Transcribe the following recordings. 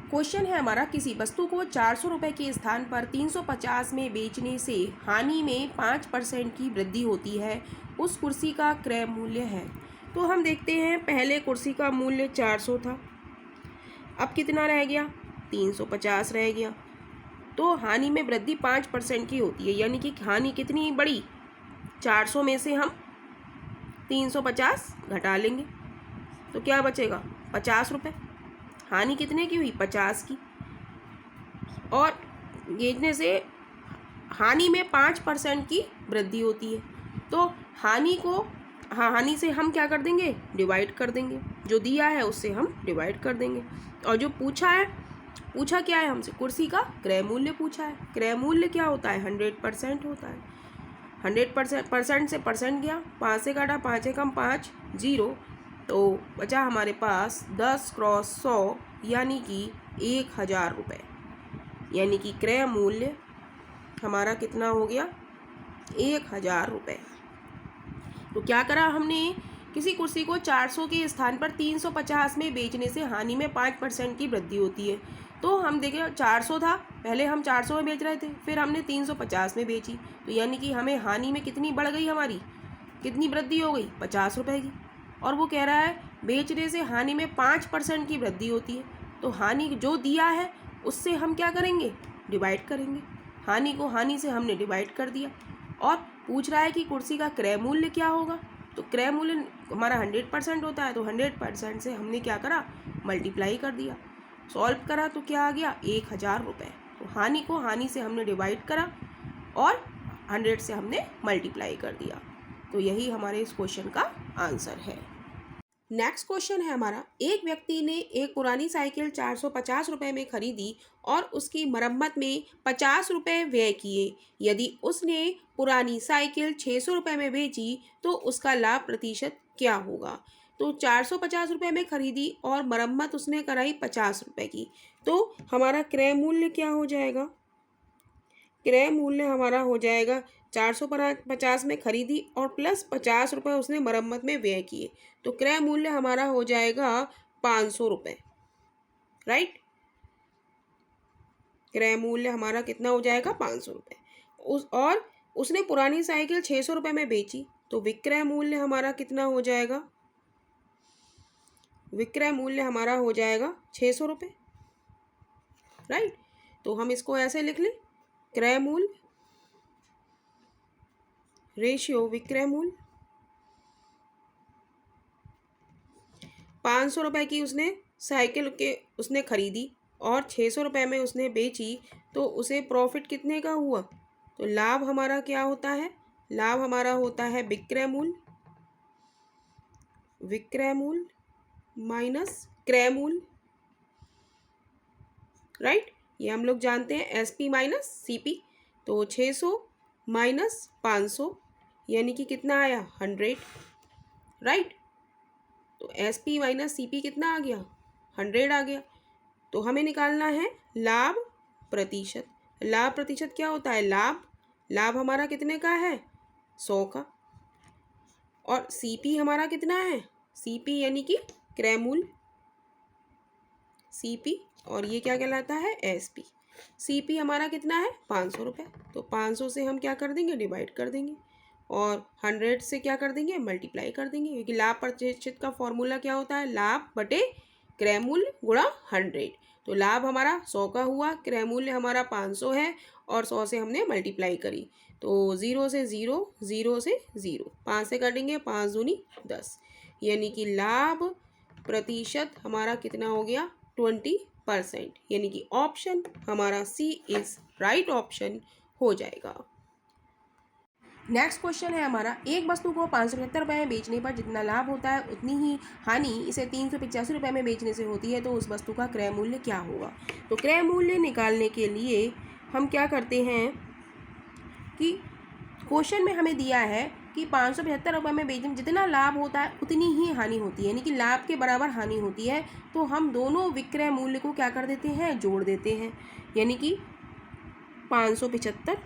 Question है हमारा, किसी वस्तु को 400 रुपये के स्थान पर 350 में बेचने से हानि में 5% की वृद्धि होती है, उस कुर्सी का क्रय मूल्य है। तो हम देखते हैं, पहले कुर्सी का मूल्य 400 था, अब कितना रह गया, 350 रह गया। तो हानि में वृद्धि 5% की होती है, यानी कि हानि कितनी बड़ी, 400 में से हम 350 घटा लेंगे तो क्या बचेगा, 50 रुपये। हानि कितने की हुई, 50 की। और बेचने से हानि में 5% की वृद्धि होती है, तो हानि से हम क्या कर देंगे, डिवाइड कर देंगे। जो दिया है उससे हम डिवाइड कर देंगे। और जो पूछा क्या है हमसे, कुर्सी का क्रय मूल्य पूछा है। क्रय मूल्य क्या होता है, 100% होता है। 100% से परसेंट गया, 5 से काटा, 5 एकम 5, 0, तो बचा हमारे पास 10 क्रॉस 100 यानी कि 1000 रुपये। यानी कि क्रय मूल्य हमारा कितना हो गया, 1000 रुपये। तो क्या करा हमने, किसी कुर्सी को 400 के स्थान पर 350 में बेचने से हानि में 5% की वृद्धि होती है। तो हम देखें, 400 था, पहले हम 400 में बेच रहे थे, फिर हमने 350 में बेची, तो यानी कि हमें हानि में कितनी बढ़ गई, हमारी कितनी वृद्धि हो गई, 50 रुपये की। और वो कह रहा है बेचने से हानि में 5% की वृद्धि होती है, तो हानि जो दिया है उससे हम क्या करेंगे, डिवाइड करेंगे। हानि को हानि से हमने डिवाइड कर दिया। और पूछ रहा है कि कुर्सी का क्रय मूल्य क्या होगा, तो क्रय मूल्य हमारा 100% होता है, तो 100% से हमने क्या करा, मल्टीप्लाई कर दिया। सॉल्व करा तो क्या आ गया, 1000 रुपये। तो हानि को हानि से हमने डिवाइड करा और 100 से हमने मल्टीप्लाई कर दिया। तो यही हमारे इस क्वेश्चन का आंसर है। नेक्स्ट क्वेश्चन है हमारा, एक व्यक्ति ने एक पुरानी साइकिल 450 रुपये में खरीदी और उसकी मरम्मत में 50 रुपये व्यय किए। यदि उसने पुरानी साइकिल 600 रुपये में बेची तो उसका लाभ प्रतिशत क्या होगा। तो 450 रुपये में खरीदी और मरम्मत उसने कराई 50 रुपये की, तो हमारा क्रय मूल्य क्या हो जाएगा, क्रय मूल्य हमारा हो जाएगा 450 में खरीदी और प्लस 50 रुपये उसने मरम्मत में व्यय किए, तो क्रय मूल्य हमारा हो जाएगा 500 रुपये, राइट। क्रय मूल्य हमारा कितना हो जाएगा, 500 रुपये। और उसने पुरानी साइकिल 600 रुपये में बेची, तो विक्रय मूल्य हमारा कितना हो जाएगा, विक्रय मूल्य हमारा हो जाएगा 600 रुपये, राइट। तो हम इसको ऐसे लिख लें, क्रय मूल्य रेशियो विक्रय मूल्य। 500 रुपये की उसने साइकिल उसने खरीदी और 600 रुपये में उसने बेची, तो उसे प्रॉफिट कितने का हुआ, तो लाभ हमारा क्या होता है, लाभ हमारा होता है विक्रय मूल्य, विक्रय मूल्य माइनस क्रय मूल्य, राइट। ये हम लोग जानते हैं एसपी माइनस सीपी। तो 600 माइनस 500 यानी कि कितना आया, 100, राइट। तो एसपी माइनस सीपी कितना आ गया, 100 आ गया। तो हमें निकालना है लाभ प्रतिशत। लाभ प्रतिशत क्या होता है, लाभ हमारा कितने का है, 100 का। और सीपी हमारा कितना है, सीपी यानी कि क्रय मूल्य, सीपी, और ये क्या कहलाता है, एसपी। सीपी हमारा कितना है, 500 रुपये, तो 500 से हम क्या कर देंगे, डिवाइड कर देंगे, और 100 से क्या कर देंगे, मल्टीप्लाई कर देंगे, क्योंकि लाभ प्रतिशत का फॉर्मूला क्या होता है, लाभ बटे क्रय मूल्य गुणा 100। तो लाभ हमारा 100 का हुआ, क्रय मूल्य हमारा 500 है, और 100 से हमने मल्टीप्लाई करी, तो 0 से 0, 0 से 0, 5 से काटेंगे, 5 दूनी 10, यानी कि लाभ प्रतिशत हमारा कितना हो गया, 20%, यानी कि ऑप्शन हमारा सी इज राइट ऑप्शन हो जाएगा। नेक्स्ट क्वेश्चन है हमारा, एक वस्तु को 575 रुपये में बेचने पर जितना लाभ होता है उतनी ही हानि इसे 385 रुपये में बेचने से होती है, तो उस वस्तु का क्रय मूल्य क्या होगा। तो क्रय मूल्य निकालने के लिए हम क्या करते हैं कि क्वेश्चन में हमें दिया है कि 575 रुपये में बेचने में जितना लाभ होता है उतनी ही हानि होती है, यानी कि लाभ के बराबर हानि होती है। तो हम दोनों विक्रय मूल्य को क्या कर देते हैं, जोड़ देते हैं, यानी कि 575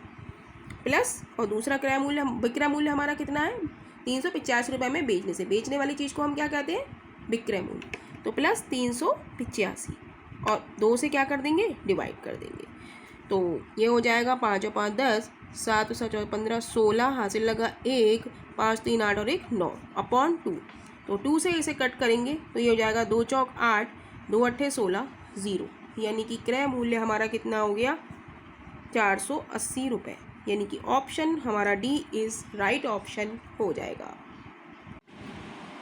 प्लस, और दूसरा विक्रय मूल्य हमारा कितना है, 385 रुपये में बेचने से, बेचने वाली चीज़ को हम क्या कहते हैं, विक्रय मूल्य, तो प्लस 385, और 2 से क्या कर देंगे, डिवाइड कर देंगे। तो ये हो जाएगा 5 और 5 10, 7 और 7 और 15 16, हासिल लगा 1, 5 3 8 और 1 9 अपॉन 2। तो 2 से इसे कट करेंगे तो ये हो जाएगा 2 चौक 8, 2 अट्ठे 16, 0, यानी कि क्रय मूल्य हमारा कितना हो गया, 480 रुपये। यानी कि ऑप्शन हमारा डी इज़ राइट ऑप्शन हो जाएगा।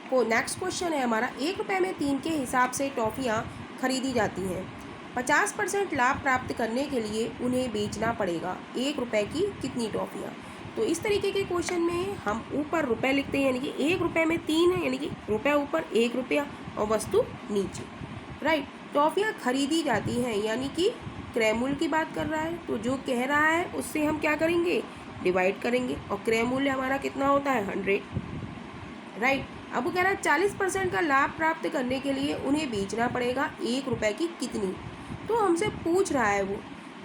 तो नेक्स्ट क्वेश्चन है हमारा, 1 रुपये में 3 के हिसाब से टॉफ़ियाँ खरीदी जाती हैं। 50% लाभ प्राप्त करने के लिए उन्हें बेचना पड़ेगा 1 रुपये की कितनी टॉफ़ियाँ। तो इस तरीके के क्वेश्चन में हम ऊपर रुपए लिखते हैं, यानी कि 1 रुपये में 3 है, यानी कि रुपये ऊपर 1 रुपया और वस्तु नीचे, राइट। टॉफ़ियाँ खरीदी जाती हैं यानी कि क्रय मूल्य की बात कर रहा है, तो जो कह रहा है उससे हम क्या करेंगे, डिवाइड करेंगे, और क्रय मूल्य हमारा कितना होता है 100, राइट। अब वो कह रहा है 40% का लाभ प्राप्त करने के लिए उन्हें बेचना पड़ेगा 1 रुपये की कितनी। तो हमसे पूछ रहा है वो,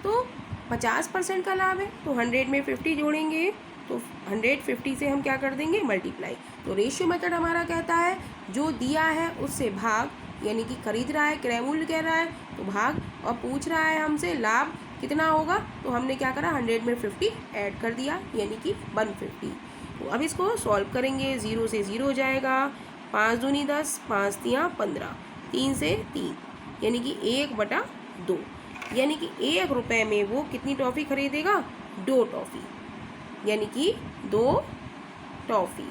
तो 50% का लाभ है तो 100 में 50 जोड़ेंगे, तो 150 से हम क्या कर देंगे, मल्टीप्लाई। तो रेशियो मेथड हमारा कहता है जो दिया है उससे भाग, यानी कि खरीद रहा है, क्रय मूल्य कह रहा है तो भाग, और पूछ रहा है हमसे लाभ कितना होगा, तो हमने क्या करा 100 में 50 ऐड कर दिया, यानी कि 150। तो अब इसको सॉल्व करेंगे, 0 से 0 हो जाएगा, 5 दूनी 10, 5 तियाँ 15, 3 से 3, यानी कि 1/2, यानी कि 1 रुपये में वो कितनी टॉफ़ी खरीदेगा, 2 टॉफ़ी, यानी कि 2 टॉफ़ी,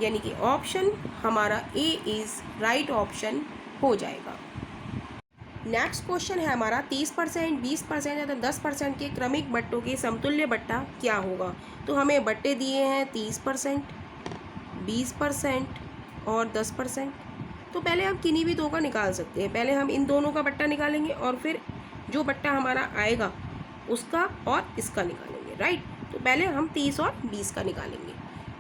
यानी कि ऑप्शन हमारा ए इज़ राइट ऑप्शन हो जाएगा। नेक्स्ट क्वेश्चन है हमारा, 30%, 20% या 10% के क्रमिक बट्टों के समतुल्य बट्टा क्या होगा। तो हमें बट्टे दिए हैं 30%, 20% और 10%। तो पहले हम किन्हीं भी दो का निकाल सकते हैं। पहले हम इन दोनों का बट्टा निकालेंगे और फिर जो बट्टा हमारा आएगा उसका और इसका निकालेंगे, राइट। तो पहले हम 30 और 20 का निकालेंगे,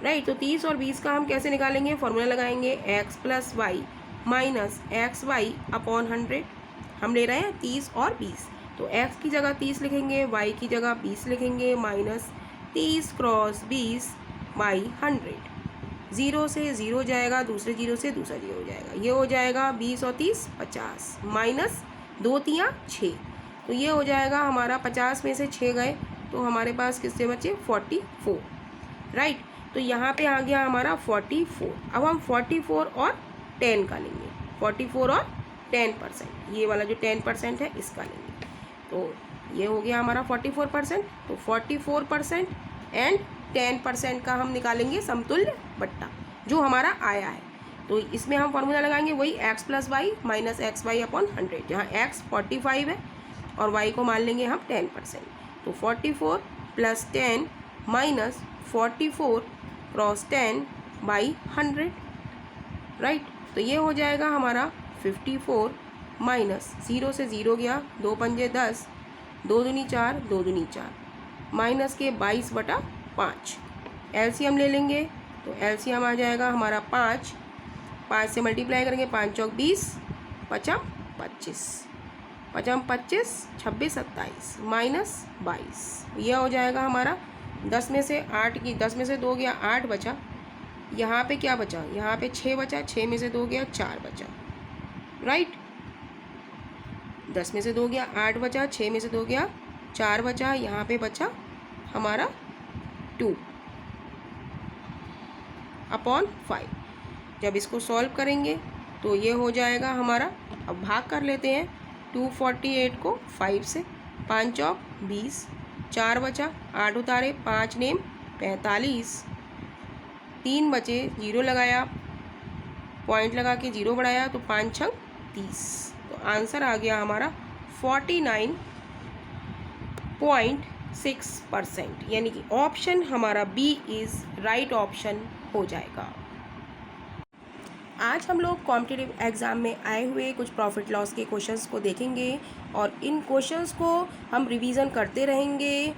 राइट। तो 30 और 20 का हम कैसे निकालेंगे, फॉर्मूला लगाएंगे x + y minus XY upon 100। हम ले रहे हैं 30 और 20, तो x की जगह 30 लिखेंगे, y की जगह 20 लिखेंगे, माइनस 30 × 20 बाई 100। 0 से 0 जाएगा, दूसरे 0 से दूसरा 0 हो जाएगा, ये हो जाएगा 20 और 30 50, माइनस 2 तियाँ 6, तो ये हो जाएगा हमारा 50 में से 6 गए तो हमारे पास किससे बचे 44, राइट। तो यहाँ पे आ गया हमारा 44। अब हम 44 और 10 का लेंगे, 44 और 10%, ये वाला जो 10% है इसका लेंगे, तो ये हो गया हमारा 44%। तो 44% एंड 10% का हम निकालेंगे समतुल्य बट्टा जो हमारा आया है। तो इसमें हम फॉर्मूला लगाएंगे वही x + y minus XY upon 100, जहाँ x 45 है और y को मान लेंगे हम 10%। तो 44 + 10 माइनस 44 × 10 बाई 100, राइट। तो ये हो जाएगा हमारा 54 माइनस 0 से 0 गया, 2 पंजे 10, 2 दूनी 4, 2 दूनी 4, माइनस के 22/5। एलसीएम ले लेंगे तो एलसीएम आ जाएगा हमारा 5, 5 से मल्टीप्लाई करेंगे, 5 चौक 20, 5 25, 5 25, 26 27, माइनस 22, यह हो जाएगा हमारा 10 में से 8 की 10 में से 2 गया 8 बचा, यहाँ पे क्या बचा, यहाँ पे 6 बचा, 6 में से 2 गया 4 बचा, राइट। 10 में से 2 गया 8 बचा, 6 में से 2 गया 4 बचा, यहाँ पे बचा हमारा 2 अपॉन 5। जब इसको सॉल्व करेंगे तो ये हो जाएगा हमारा, अब भाग कर लेते हैं 248 को 5 से, 5 चौक 20, 4 बचा, 8 उतारे, 5 नेम 45, 3 बचे, 0 लगाया, पॉइंट लगा के 0 बढ़ाया तो 5 छंग 30। तो आंसर आ गया हमारा 49.6%, यानी कि ऑप्शन हमारा बी इज़ राइट ऑप्शन हो जाएगा। आज हम लोग कॉम्पिटिटिव एग्ज़ाम में आए हुए कुछ प्रॉफिट लॉस के क्वेश्चंस को देखेंगे और इन क्वेश्चंस को हम रिवीजन करते रहेंगे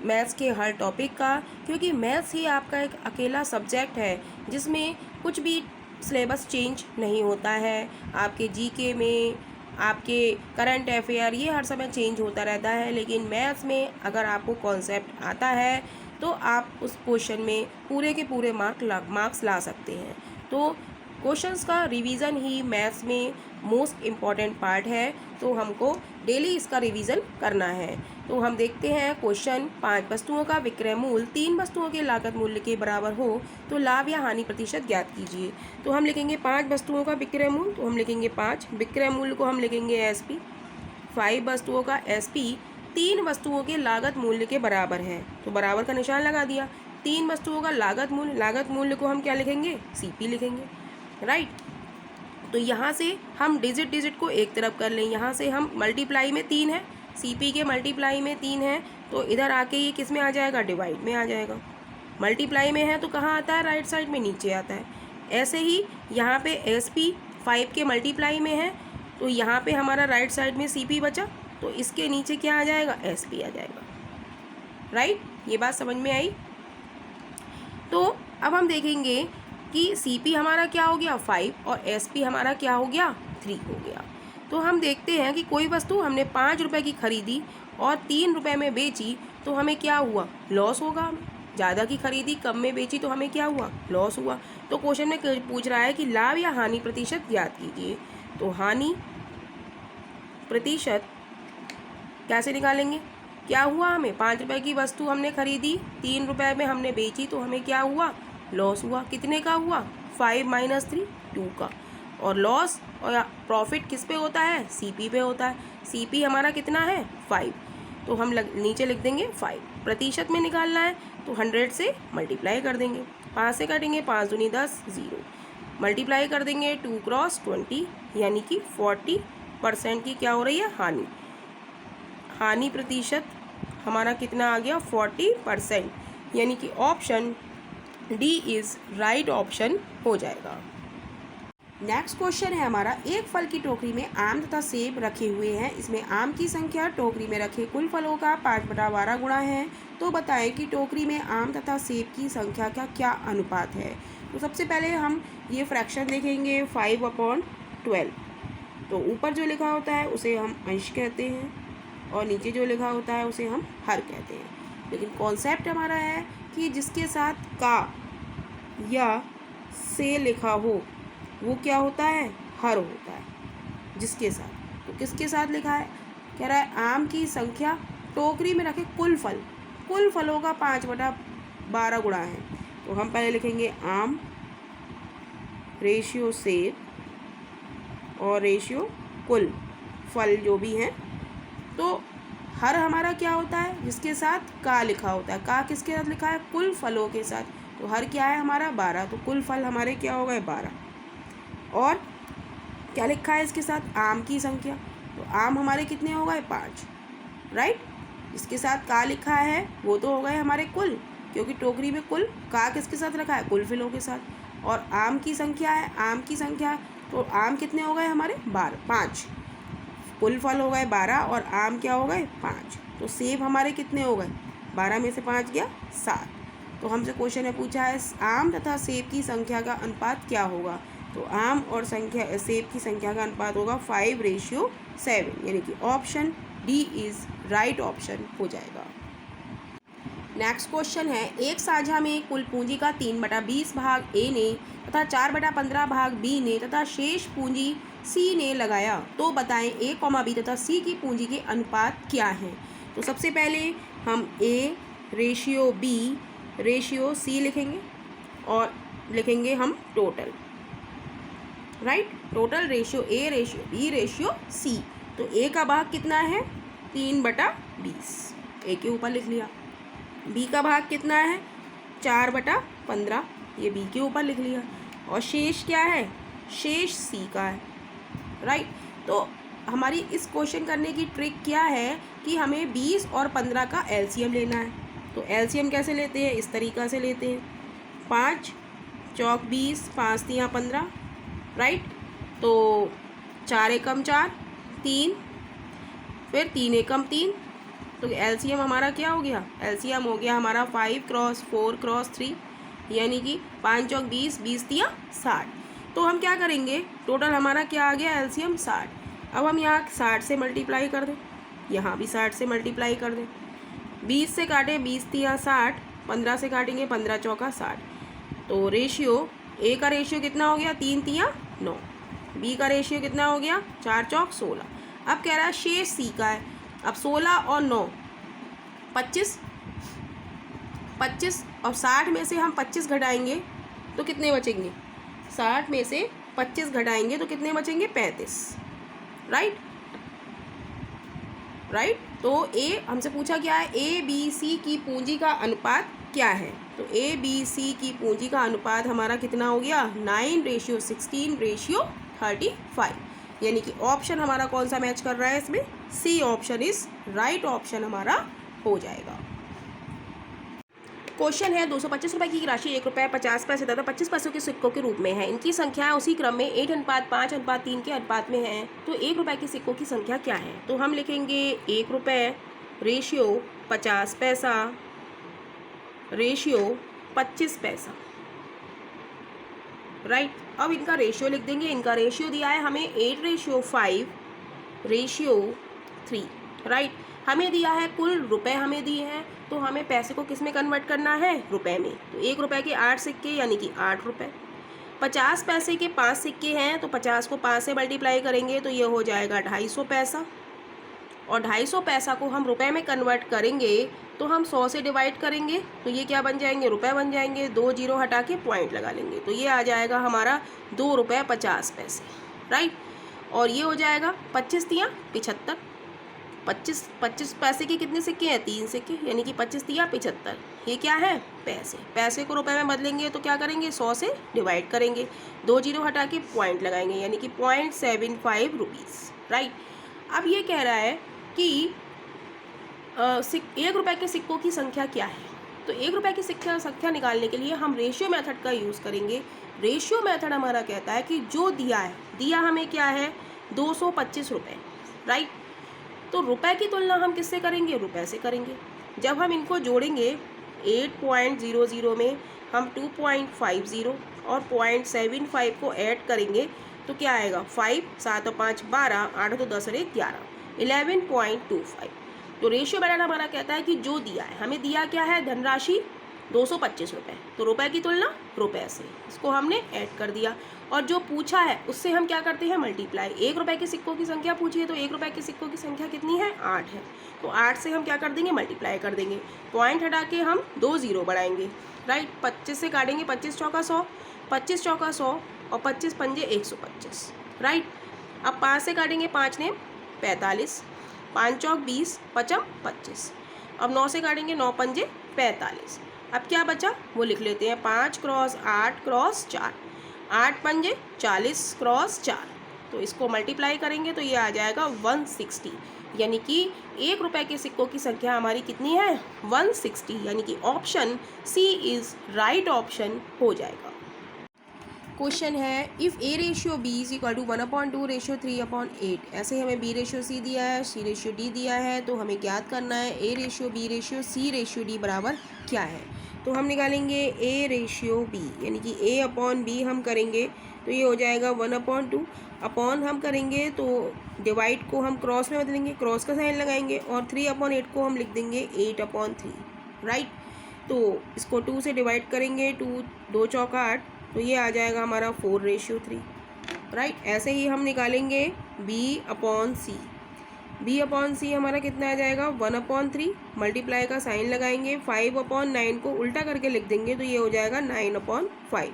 मैथ्स के हर टॉपिक का, क्योंकि मैथ्स ही आपका एक अकेला सब्जेक्ट है जिसमें कुछ भी सिलेबस चेंज नहीं होता है। आपके जीके में, आपके करंट अफेयर, ये हर समय चेंज होता रहता है, लेकिन मैथ्स में अगर आपको कॉन्सेप्ट आता है तो आप उस क्वेश्चन में पूरे के पूरे मार्क्स ला सकते हैं। तो क्वेश्चंस का रिवीजन ही मैथ्स में मोस्ट इम्पॉर्टेंट पार्ट है, तो हमको डेली इसका रिवीजन करना है। तो हम देखते हैं क्वेश्चन, 5 वस्तुओं का विक्रय मूल्य 3 वस्तुओं के लागत मूल्य के बराबर हो तो लाभ या हानि प्रतिशत ज्ञात कीजिए। तो हम लिखेंगे 5 वस्तुओं का विक्रय मूल्य, तो हम लिखेंगे 5, विक्रय मूल्य को हम लिखेंगे SP, 5 वस्तुओं का SP 3 वस्तुओं के लागत मूल्य के बराबर है, तो बराबर का निशान लगा दिया। 3 वस्तुओं का लागत मूल्य को हम क्या लिखेंगे, CP लिखेंगे, राइट। तो यहाँ से हम डिजिट को एक तरफ कर लें, यहाँ से हम मल्टीप्लाई में 3 है, CP के मल्टीप्लाई में 3 है, तो इधर आके ये किस में आ जाएगा, डिवाइड में आ जाएगा। मल्टीप्लाई में है तो कहाँ आता है, राइट साइड में नीचे आता है। ऐसे ही यहाँ पे SP 5 के मल्टीप्लाई में है, तो यहाँ पे हमारा राइट साइड में CP बचा, तो इसके नीचे क्या आ जाएगा, SP आ जाएगा, राइट। ये बात समझ में आई। तो अब हम देखेंगे कि CP हमारा क्या हो गया 5 और SP हमारा क्या हो गया 3 हो गया। तो हम देखते हैं कि कोई वस्तु हमने 5 रुपये की खरीदी और 3 रुपये में बेची, तो हमें क्या हुआ, लॉस होगा। ज़्यादा की खरीदी कम में बेची तो हमें क्या हुआ, लॉस हुआ। तो क्वेश्चन में पूछ रहा है कि लाभ या हानि प्रतिशत ज्ञात कीजिए। तो हानि प्रतिशत कैसे निकालेंगे, क्या हुआ, हमें 5 रुपये की वस्तु हमने खरीदी, 3 रुपये में हमने बेची, तो हमें क्या हुआ, लॉस हुआ। कितने का हुआ, 5 - 3 2 का। और लॉस और प्रॉफिट किस पे होता है, CP पे होता है। CP हमारा कितना है 5, तो हम नीचे लिख देंगे 5। प्रतिशत में निकालना है तो 100 से मल्टीप्लाई कर देंगे, 5 से काटेंगे, 5 दूनी 10, 0 मल्टीप्लाई कर देंगे 2 × 20, यानी कि 40% की क्या हो रही है, हानि। हानि प्रतिशत हमारा कितना आ गया, 40%, यानी कि option D is right option हो जाएगा। नेक्स्ट क्वेश्चन है हमारा, एक फल की टोकरी में आम तथा सेब रखे हुए हैं, इसमें आम की संख्या टोकरी में रखे कुल फलों का 5/12 गुणा है, तो बताएं कि टोकरी में आम तथा सेब की संख्या का क्या अनुपात है। तो सबसे पहले हम ये फ्रैक्शन देखेंगे 5/12। तो ऊपर जो लिखा होता है उसे हम अंश कहते हैं और नीचे जो लिखा होता है उसे हम हर कहते हैं। लेकिन कॉन्सेप्ट हमारा है कि जिसके साथ का या से लिखा हो वो क्या होता है, हर होता है जिसके साथ। तो किसके साथ लिखा है, कह रहा है आम की संख्या टोकरी में रखे कुल फलों का 5/12 गुणा है। तो हम पहले लिखेंगे आम रेशियो सेब और रेशियो कुल फल जो भी हैं। तो हर हमारा क्या होता है, जिसके साथ का लिखा होता है। का किसके साथ लिखा है, कुल फलों के साथ। तो हर क्या है हमारा 12, तो कुल फल हमारे क्या हो गए 12। और क्या लिखा है इसके साथ, आम की संख्या। तो आम हमारे कितने हो गए 5, राइट। इसके साथ का लिखा है वो तो हो गए हमारे कुल, क्योंकि टोकरी में कुल का किसके साथ रखा है, कुल फलों के साथ। और आम की संख्या है, आम की संख्या, तो आम कितने हो गए हमारे 5, कुल फल हो गए 12 और आम क्या हो गए 5। तो सेब हमारे कितने हो गए, 12 में से 5 गया 7। तो हमसे क्वेश्चन में पूछा है आम तथा सेब की संख्या का अनुपात क्या होगा। तो आम और सेब की संख्या का अनुपात होगा 5:7, यानी कि option D is right option हो जाएगा। नेक्स्ट क्वेश्चन है, एक साझा में कुल पूंजी का 3/20 भाग A ने तथा 4/15 भाग B ने तथा शेष पूंजी C ने लगाया, तो बताएं A, B तथा C की पूंजी के अनुपात क्या हैं। तो सबसे पहले हम A ratio B ratio C लिखेंगे और लिखेंगे हम total, right. Total ratio A ratio B ratio C। तो A का भाग कितना है 3/20, A के ऊपर लिख लिया। B का भाग कितना है 4/15, ये B के ऊपर लिख लिया। और शेष क्या है, शेष C का है, राइट। तो हमारी इस क्वेश्चन करने की ट्रिक क्या है कि हमें 20 और 15 का LCM लेना है। तो LCM कैसे लेते हैं, इस तरीक़ा से लेते हैं, 5 चौक 20, 5 तियाँ 15, राइट। तो 4 एकम 4, 3, फिर 3 एकम 3। तो LCM हमारा क्या हो गया, LCM हो गया हमारा 5 × 4 × 3, यानी कि 5 चौक 20, 20 तियाँ 60। तो हम क्या करेंगे, टोटल हमारा क्या आ गया LCM 60। अब हम यहाँ 60 से मल्टीप्लाई कर दें, यहाँ भी 60 से मल्टीप्लाई कर दें। 20 से काटें 20 तियाँ 60, 15 से काटेंगे 15 चौका 60। तो रेशियो ए का रेशियो कितना हो गया, 3 तिया 9। बी का रेशियो कितना हो गया, 4 चौक 16। अब कह रहा है शेष सी का है। अब 16 और 9 25 और 60 में से हम 25 घटाएंगे तो कितने बचेंगे, 60 में से 25 घटाएंगे तो कितने बचेंगे, 35। राइट। तो ए हमसे पूछा क्या है, ए बी सी की पूंजी का अनुपात क्या है। तो ए बी सी की पूंजी का अनुपात हमारा कितना हो गया, 9:16:35, यानी कि ऑप्शन हमारा कौन सा मैच कर रहा है इसमें, C option is right option हमारा हो जाएगा। क्वेश्चन है 225 रुपये की राशि 1 रुपये 50 पैसे तथा 25 पैसों के सिक्कों के रूप में है। इनकी संख्या उसी क्रम में 8:5:3 के अनुपात में है। तो 1 रुपये के सिक्कों की संख्या क्या है। तो हम लिखेंगे 1 रुपये रेशियो 50 पैसा रेशियो 25 पैसा। राइट। अब इनका रेशियो लिख देंगे। इनका रेशियो दिया है हमें 8:5:3। राइट। हमें दिया है कुल रुपए हमें दिए हैं, तो हमें पैसे को किस में कन्वर्ट करना है, रुपए में। तो 1 रुपये के 8 सिक्के यानी कि 8 रुपये। 50 पैसे के 5 सिक्के हैं, तो 50 को 5 से मल्टीप्लाई करेंगे तो ये हो जाएगा 250 पैसा। और 250 पैसा को हम रुपए में कन्वर्ट करेंगे तो हम 100 से डिवाइड करेंगे तो ये क्या बन जाएंगे, रुपए बन जाएंगे। 2 जीरो हटा के पॉइंट लगा लेंगे तो ये आ जाएगा हमारा 2 रुपये 50 पैसे। राइट। और ये हो जाएगा 25 तिया 75। 25 पैसे के कितने सिक्के हैं, 3 सिक्के, यानी कि 25 तिया 75। ये क्या है, पैसे। पैसे को रुपए में बदलेंगे तो क्या करेंगे, 100 से डिवाइड करेंगे, 2 जीरो हटा के पॉइंट लगाएंगे, यानी कि 0.75 रुपीज़। राइट। अब ये कह रहा है कि 1 रुपये के सिक्कों की संख्या क्या है। तो 1 रुपये की संख्या निकालने के लिए हम रेशियो मेथड का यूज़ करेंगे। रेशियो मेथड हमारा कहता है कि जो दिया हमें क्या है, 225 रुपये। राइट। तो रुपए की तुलना हम किससे करेंगे, रुपए से करेंगे। जब हम इनको जोड़ेंगे 8.00 में हम 2.50 और 0.75 को ऐड करेंगे तो क्या आएगा, 5 7 और 5 12 8 तो 10 और 1 11 11.25। तो रेशियो मेथड हमारा कहता है कि जो दिया है, हमें दिया क्या है, धनराशि 225 रुपये, तो रुपए की तुलना रुपए से, इसको हमने ऐड कर दिया। और जो पूछा है उससे हम क्या करते हैं, मल्टीप्लाई। 1 रुपये के सिक्कों की संख्या पूछी है तो 1 रुपये के सिक्कों की संख्या कितनी है, 8 है, तो 8 से हम क्या कर देंगे, मल्टीप्लाई कर देंगे। पॉइंट हटा के हम 2 जीरो बढ़ाएंगे। राइट। 25 से काटेंगे, 25 चौका 100, 25 चौका 100 और 25 पंजे 125। राइट। अब 5 से काटेंगे, 5 ने 45, 5 चौक 20, 5 25। अब 9 से काटेंगे, 9 पंजे 45। अब क्या बचा वो लिख लेते हैं, 5 क्रॉस 8 क्रॉस 4, 8 पंजे 40 क्रॉस 4। तो इसको मल्टीप्लाई करेंगे तो ये आ जाएगा 160, यानी कि 1 रुपये के सिक्कों की संख्या हमारी कितनी है, 160, यानी कि option C is right option हो जाएगा। क्वेश्चन है if A ratio B is equal to 1/2 ratio 3/8। ऐसे हमें बी रेशियो सी दिया है, सी रेशियो डी दिया है, तो हमें ज्ञात करना है A ratio B ratio C ratio D बराबर क्या है। तो हम निकालेंगे ए रेशियो बी, यानी कि ए अपॉन बी हम करेंगे तो ये हो जाएगा 1/2। अपॉन हम करेंगे तो डिवाइड को हम क्रॉस में बदलेंगे, क्रॉस का साइन लगाएंगे, और 3/8 को हम लिख देंगे 8/3। राइट। तो इसको 2 से डिवाइड करेंगे, 2 चौका 8, तो ये आ जाएगा हमारा 4:3। राइट। ऐसे ही हम निकालेंगे बी अपॉन सी। बी अपॉन सी हमारा कितना आ जाएगा, 1/3, मल्टीप्लाई का साइन लगाएंगे, 5/9 को उल्टा करके लिख देंगे तो ये हो जाएगा 9/5।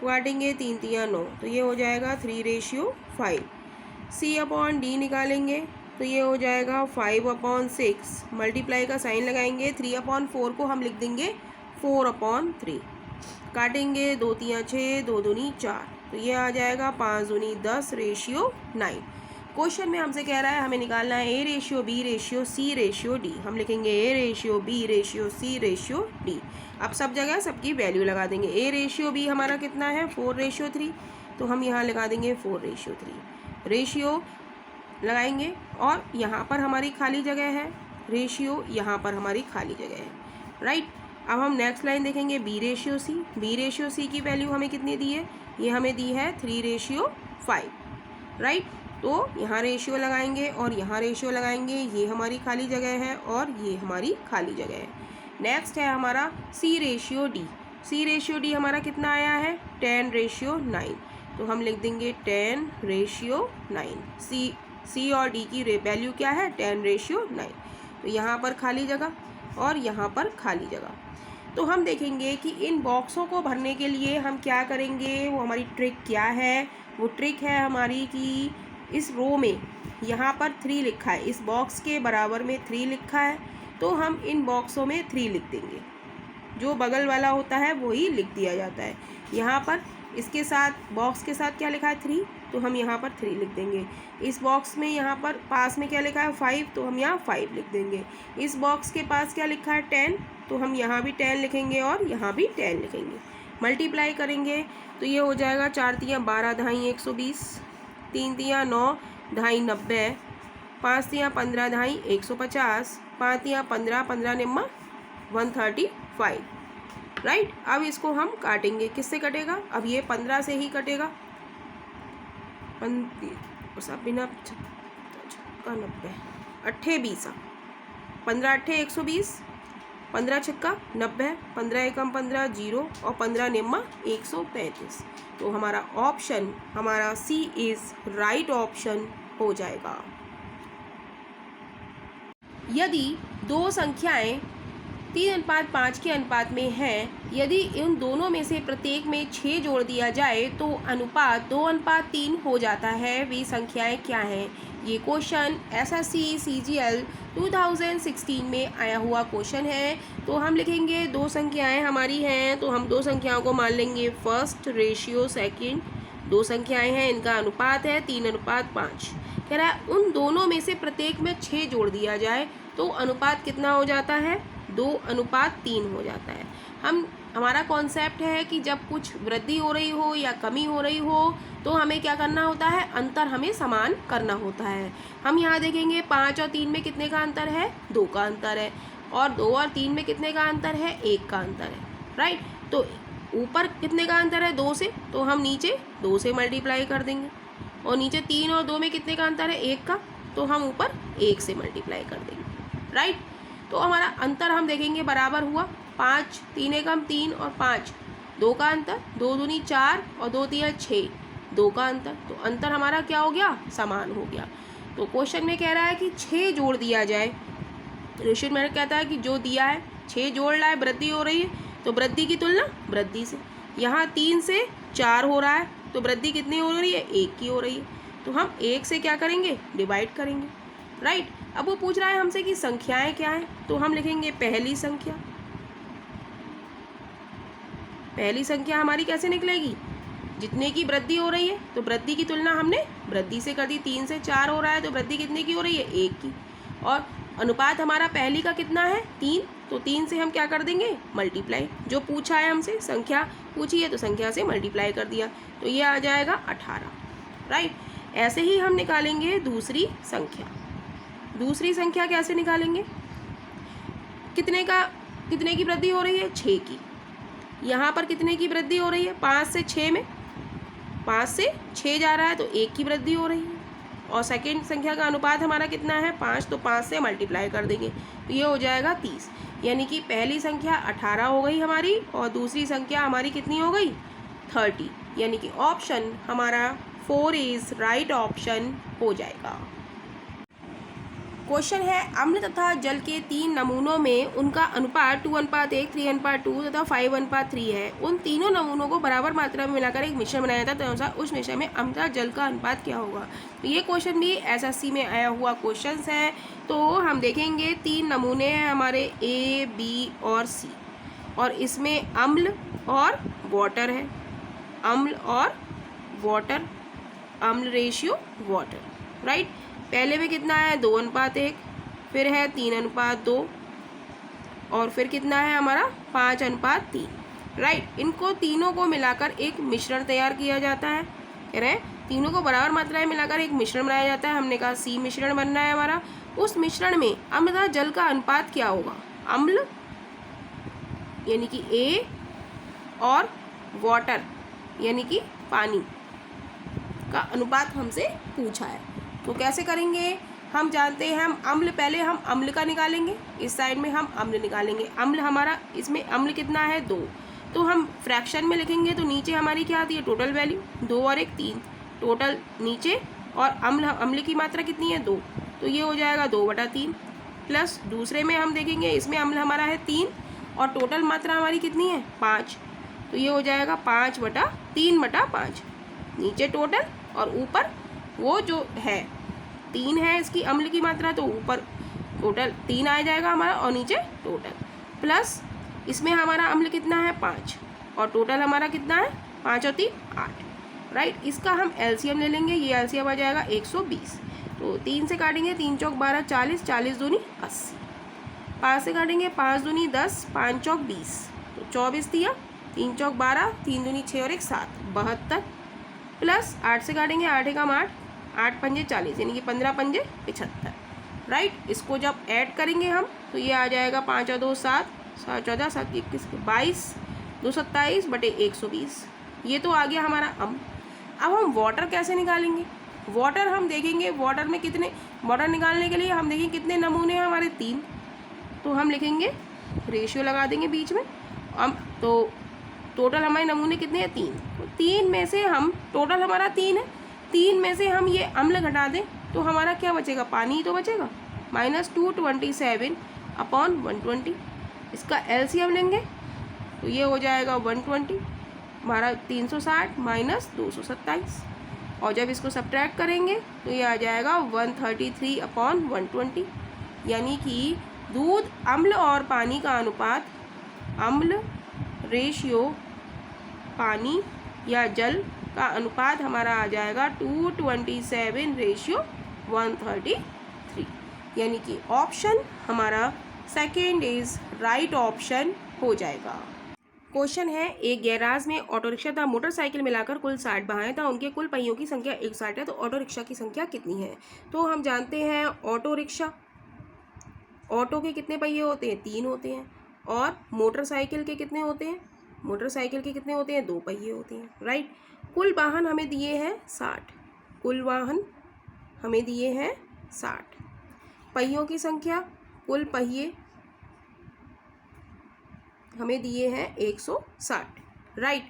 काटेंगे, 3 तिया 9, तो ये हो जाएगा 3:5। सी अपॉन डी निकालेंगे तो ये हो जाएगा 5/6, मल्टीप्लाई का साइन लगाएंगे, 3/4 को हम लिख देंगे 4/3। काटेंगे, 2 तिया 6, 2 दूनी 4, तो ये आ जाएगा 5 दूनी 10 रेशियो 9। क्वेश्चन में हमसे कह रहा है हमें निकालना है A ratio B ratio C ratio D. हम लिखेंगे A ratio B ratio C ratio D. अब सब जगह सबकी वैल्यू लगा देंगे। ए रेशियो बी हमारा कितना है, 4:3, तो हम यहाँ लगा देंगे 4:3। रेशियो लगाएंगे और यहाँ पर हमारी खाली जगह है, रेशियो यहाँ पर हमारी खाली जगह है। राइट। अब हम नेक्स्ट लाइन देखेंगे B ratio C. B ratio C की वैल्यू हमें कितनी दी है, ये हमें दी है 3:5। राइट। तो यहाँ रेशियो लगाएंगे और यहाँ रेशियो लगाएंगे, ये हमारी खाली जगह है और ये हमारी खाली जगह है। नेक्स्ट है हमारा सी रेशियो डी। C/D हमारा कितना आया है 10/9, तो हम लिख देंगे 10/9। C और D की वैल्यू क्या है 10/9। तो यहाँ पर खाली जगह और यहाँ पर खाली जगह। तो हम देखेंगे कि इन बॉक्सों को भरने के लिए हम क्या करेंगे, वो हमारी ट्रिक क्या है। वो ट्रिक है हमारी कि इस रो में यहाँ पर 3 लिखा है, इस बॉक्स के बराबर में 3 लिखा है, तो हम इन बॉक्सों में 3 लिख देंगे। जो बगल वाला होता है वही लिख दिया जाता है। यहाँ पर इसके साथ बॉक्स के साथ क्या लिखा है 3, तो हम यहाँ पर 3 लिख देंगे। इस बॉक्स में यहाँ पर पास में क्या लिखा है 5, तो हम यहाँ 5 लिख देंगे। इस बॉक्स के पास क्या लिखा है 10, तो हम यहाँ भी 10 लिखेंगे और यहाँ भी 10 लिखेंगे। मल्टीप्लाई करेंगे तो ये हो जाएगा 4 तियाँ 12 ढाई 120, 3 तियाँ 9 ढाई 90, 5 तियाँ 15 ढाई 150, 5 तियाँ 15 15 निम्मा 135। राइट। अब इसको हम काटेंगे, किससे कटेगा, अब ये 15 से ही कटेगा। बिना 90 अट्ठे 20, 15 अट्ठे 120, 15 छक्का 90, 15 एकम 15 0 और 15 निम्मा 135। तो हमारा ऑप्शन हमारा C इज राइट ऑप्शन हो जाएगा। यदि दो संख्याएं 3:5 के अनुपात में हैं, यदि इन दोनों में से प्रत्येक में 6 जोड़ दिया जाए तो अनुपात 2:3 हो जाता है। वे संख्याएं क्या हैं? ये क्वेश्चन SSC CGL 2016 में आया हुआ क्वेश्चन है। तो हम लिखेंगे दो संख्याएं हमारी हैं, तो हम दो संख्याओं को मान लेंगे फर्स्ट रेशियो सेकंड। दो संख्याएं हैं, इनका अनुपात है 3:5। कह रहा है उन दोनों में से प्रत्येक में 6 जोड़ दिया जाए तो अनुपात कितना हो जाता है 2:3 हो जाता है। हमारा कॉन्सेप्ट है कि जब कुछ वृद्धि हो रही हो या कमी हो रही हो तो हमें क्या करना होता है, अंतर हमें समान करना होता है। हम यहाँ देखेंगे 5 और 3 में कितने का अंतर है, 2 का अंतर है, और 2 और 3 में कितने का अंतर है, 1 का अंतर है। राइट। तो ऊपर कितने का अंतर है 2 से, तो हम नीचे 2 से मल्टीप्लाई कर देंगे, और नीचे 3 और 2 में कितने का अंतर है 1 का, तो हम ऊपर 1 से मल्टीप्लाई कर देंगे। राइट। तो हमारा अंतर हम देखेंगे बराबर हुआ 5, 3 एकम 3 और 5 2 का अंतर, 2 दूनी 4 और 2 तिया 6 2 का अंतर, तो अंतर हमारा क्या हो गया, समान हो गया। तो क्वेश्चन में कह रहा है कि 6 जोड़ दिया जाए। क्वेश्चन में कहता है कि जो दिया है 6 जोड़ रहा है, वृद्धि हो रही है, तो वृद्धि की तुलना वृद्धि से। यहाँ 3 से 4 हो रहा है, तो वृद्धि कितनी हो रही है, 1 की हो रही है, तो हम 1 से क्या करेंगे, डिवाइड करेंगे। राइट। अब वो पूछ रहा है हमसे कि संख्याएं क्या हैं, तो हम लिखेंगे पहली संख्या। पहली संख्या हमारी कैसे निकलेगी, जितने की वृद्धि हो रही है, तो वृद्धि की तुलना हमने वृद्धि से कर दी। 3 से 4 हो रहा है, तो वृद्धि कितने की हो रही है, 1 की, और अनुपात हमारा पहली का कितना है 3, तो 3 से हम क्या कर देंगे, मल्टीप्लाई। जो पूछा है हमसे, संख्या पूछी है तो संख्या से मल्टीप्लाई कर दिया, तो ये आ जाएगा 18। राइट। ऐसे ही हम निकालेंगे दूसरी संख्या। दूसरी संख्या कैसे निकालेंगे, कितने की वृद्धि हो रही है, 6 की। यहाँ पर कितने की वृद्धि हो रही है, 5 से 6 में, 5 से 6 जा रहा है, तो 1 की वृद्धि हो रही है। और सेकेंड संख्या का अनुपात हमारा कितना है 5, तो 5 से मल्टीप्लाई कर देंगे, तो ये हो जाएगा 30। यानी कि पहली संख्या 18 हो गई हमारी, और दूसरी संख्या हमारी कितनी हो गई 30। यानी कि ऑप्शन हमारा 4 इज राइट ऑप्शन हो जाएगा। क्वेश्चन है अम्ल तथा जल के 3 नमूनों में उनका अनुपात 2:1, 3:2 तथा 5:3 है। उन तीनों नमूनों को बराबर मात्रा में मिलाकर एक मिश्रण बनाया जाता है, अनुसार उस मिश्रण में अम्ल तथा जल का अनुपात क्या होगा। तो ये क्वेश्चन भी SSC में आया हुआ क्वेश्चन है। तो हम देखेंगे 3 नमूने हैं हमारे A, B और C, और इसमें अम्ल और वाटर है, अम्ल और वाटर, अम्ल रेशियो वाटर। राइट। पहले में कितना है 2:1, फिर है 3:2, और फिर कितना है हमारा 5:3। राइट। इनको तीनों को मिलाकर एक मिश्रण तैयार किया जाता है। कह रहे हैं तीनों को बराबर मात्रा में मिलाकर एक मिश्रण बनाया जाता है। हमने कहा C मिश्रण बनना है हमारा। उस मिश्रण में अम्ल तथा जल का अनुपात क्या होगा, अम्ल यानी कि A और वाटर यानी कि पानी का अनुपात हमसे पूछा है। तो कैसे करेंगे, हम जानते हैं हम अम्ल, पहले हम अम्ल का निकालेंगे, इस साइड में हम अम्ल निकालेंगे। अम्ल हमारा, इसमें अम्ल कितना है 2, तो हम फ्रैक्शन में लिखेंगे तो नीचे हमारी क्या आती है टोटल वैल्यू, 2 और 1 3, टोटल नीचे, और अम्ल की मात्रा कितनी है 2, तो ये हो जाएगा 2/3 प्लस दूसरे में हम देखेंगे इसमें अम्ल हमारा है 3 और टोटल मात्रा हमारी कितनी है 5, तो ये हो जाएगा 5/3/5, नीचे टोटल और ऊपर वो जो है 3 है इसकी अम्ल की मात्रा, तो ऊपर टोटल 3 आ जाएगा हमारा और नीचे टोटल, प्लस इसमें हमारा अम्ल कितना है 5 और टोटल हमारा कितना है 5 और 3 8, राइट। इसका हम एलसीएम ले लेंगे, ये एलसीएम आ जाएगा 120, तो 3 से काटेंगे 3 चौक 12 40, 40 दूनी 80, 5 से काटेंगे 5 दूनी 10, 5 चौक 20, तो 24 दिया, 3 चौक 12, 3 दूनी 6 और 1 7 72, प्लस 8 से काटेंगे 8 एकम 8, 8 पंजे 40 यानी कि 15 पंजे 75, राइट। इसको जब ऐड करेंगे हम तो ये आ जाएगा 5 और 2 7, 7 14 7 21 22, 2 27 बटे 120, ये तो आ गया हमारा अब हम वाटर कैसे निकालेंगे। वाटर हम देखेंगे, वाटर में कितने, वाटर निकालने के लिए हम देखेंगे कितने नमूने हैं हमारे 3, तो हम लिखेंगे रेशियो लगा देंगे बीच में, हम तो टोटल हमारे नमूने कितने हैं 3, तो 3 में से हम, टोटल हमारा 3 है, 3 में से हम ये अम्ल घटा दें तो हमारा क्या बचेगा, पानी ही तो बचेगा, -227/120, इसका एलसीएम लेंगे तो ये हो जाएगा 120 हमारा 360 माइनस 227, और जब इसको सब्ट्रैक्ट करेंगे तो ये आ जाएगा 133/120, यानी कि दूध अम्ल और पानी का अनुपात, अम्ल रेशियो पानी या जल का अनुपात हमारा आ जाएगा 227/133, यानी कि ऑप्शन हमारा सेकेंड इज राइट ऑप्शन हो जाएगा। क्वेश्चन है, एक गैराज में ऑटो रिक्शा तथा मोटरसाइकिल मिलाकर कुल 60 वाहन था, उनके कुल पहियों की संख्या 160 है, तो ऑटो रिक्शा की संख्या कितनी है। तो हम जानते हैं ऑटो रिक्शा, ऑटो के कितने पहिए होते हैं 3 होते हैं, और मोटरसाइकिल के कितने होते हैं, मोटरसाइकिल के कितने होते हैं 2 पहिए होते हैं, राइट। कुल वाहन हमें दिए हैं 60, कुल वाहन हमें दिए हैं 60, पहियों की संख्या, कुल पहिए हमें दिए हैं 160, राइट।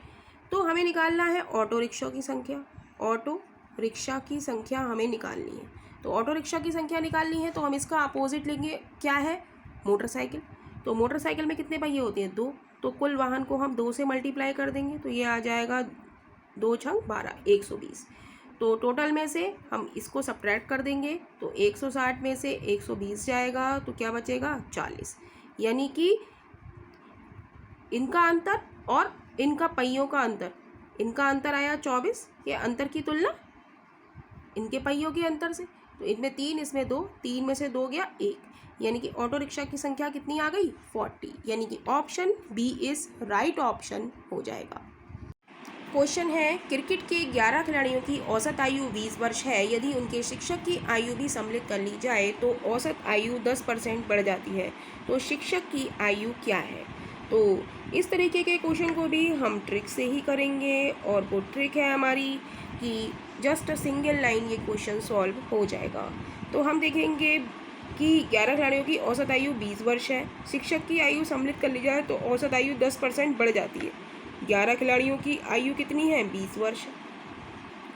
तो हमें निकालना है ऑटो रिक्शा की संख्या, ऑटो रिक्शा की संख्या हमें निकालनी है, तो ऑटो रिक्शा की संख्या निकालनी है तो हम इसका अपोजिट लेंगे, क्या है मोटरसाइकिल, तो मोटरसाइकिल में कितने पहिए होते हैं 2, तो कुल वाहन को हम 2 से मल्टीप्लाई कर देंगे तो ये आ जाएगा 2 छंग 12 120, तो टोटल में से हम इसको सब्ट्रैक्ट कर देंगे तो 160 में से 120 जाएगा तो क्या बचेगा 40, यानी कि इनका अंतर और इनका पहियों का अंतर, इनका अंतर आया 24, ये अंतर की तुलना इनके पहियों के अंतर से, तो इनमें 3 इसमें 2, 3 में से 2 गया 1, यानी कि ऑटो रिक्शा की संख्या कितनी आ गई 40, यानी कि option B is right option हो जाएगा। क्वेश्चन है, क्रिकेट के 11 खिलाड़ियों की औसत आयु 20 वर्ष है, यदि उनके शिक्षक की आयु भी सम्मिलित कर ली जाए तो औसत आयु 10% बढ़ जाती है, तो शिक्षक की आयु क्या है। तो इस तरीके के क्वेश्चन को भी हम ट्रिक से ही करेंगे, और वो ट्रिक है हमारी कि जस्ट अ सिंगल लाइन ये क्वेश्चन सॉल्व हो जाएगा। तो हम देखेंगे कि 11 खिलाड़ियों की औसत आयु 20 वर्ष है, शिक्षक की आयु सम्मिलित कर ली जाए तो औसत आयु 10% बढ़ जाती है, 11 खिलाड़ियों की आयु कितनी है 20 वर्ष,